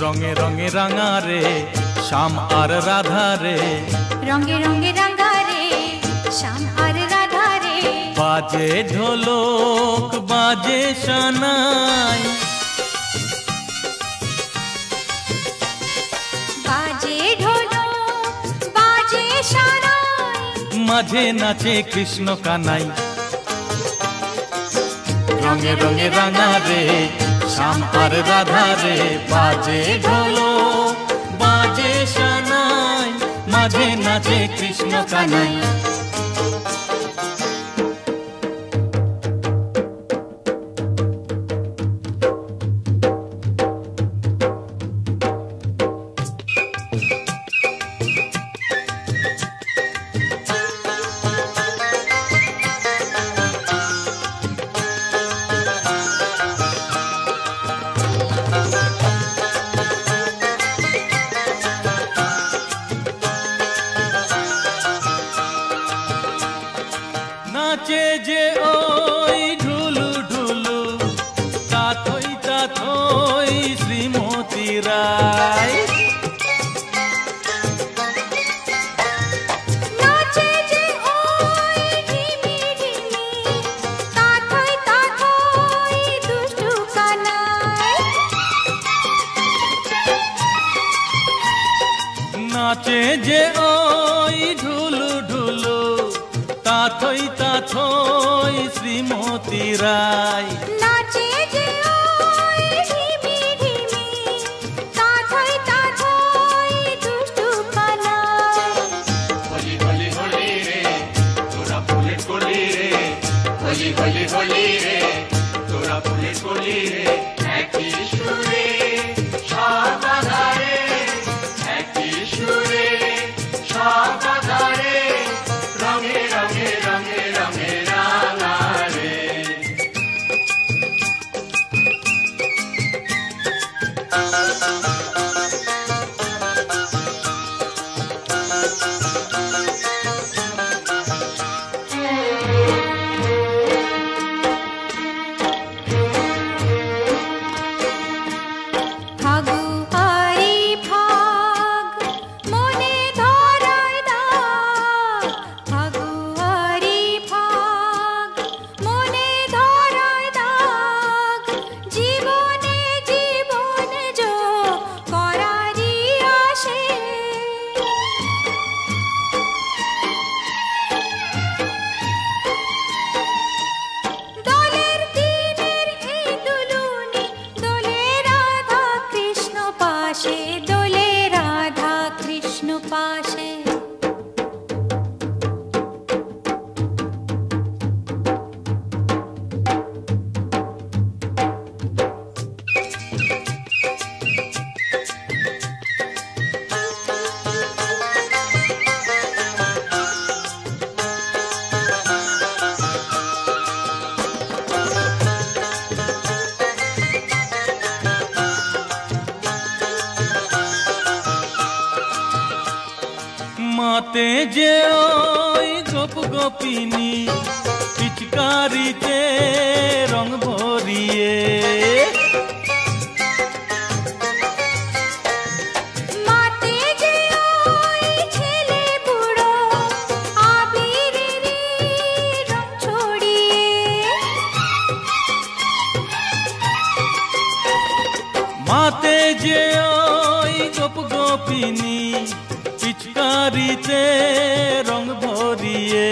रंगे रंगे रंगा रे श्याम और राधा रे, रंगे रंगे रंगा रे श्याम और राधा रे। बाजे ढोलक बाजे शनाई, बाजे ढोलक बाजे शनाई, माझे नाचे कृष्ण कानाई। रंगे रंगे रंगा रे श्याम और राधा रे, बाजे ढोलक बाजे शनाई, माझे नाचे कृष्ण कानाई। नाचे जे ओई ढुलु ढुलु, ताथोई श्रीमती राय। नाचे जे ओई ढिमी ढिमी, ताथोई दुष्टु कानाई। नाचे जे ओई ढुलु ढुलु, ताथोई श्रीमती राय। नाचे जे ओई ढिमी ढिमी, ताथोई दुष्टु कानाई। होली होली होली रे तोरा फुलेट कोली रे, होली होली होली रे तोरा फुलेट कोली रे। একই সুরে সব বাধারে, একই সুরে সব বাধারে, রঙে রঙে রঙে রঙে রাঙা রে। ফাগুয়ারি ফাগ মনে ধরায় দাগ, ফাগুয়ারি ফাগ মনে ধরায় দাগ, জীবনে জীবনে যো করারি আসে। দোলের দিনের এই দুলুনি, দোলে রাধা কৃষ্ণ পাশে, দোলে রাধা কৃষ্ণ পাশে। माते जे ओई गोप गोपिनी, पिचकारीते रंग भरिए। মাতে যে ওই ছেলে বুড়ো, আবিরেরই রং ছড়িয়ে। माते जे ओई गोप गोपिनी, पिचकारीते रंग भरिए।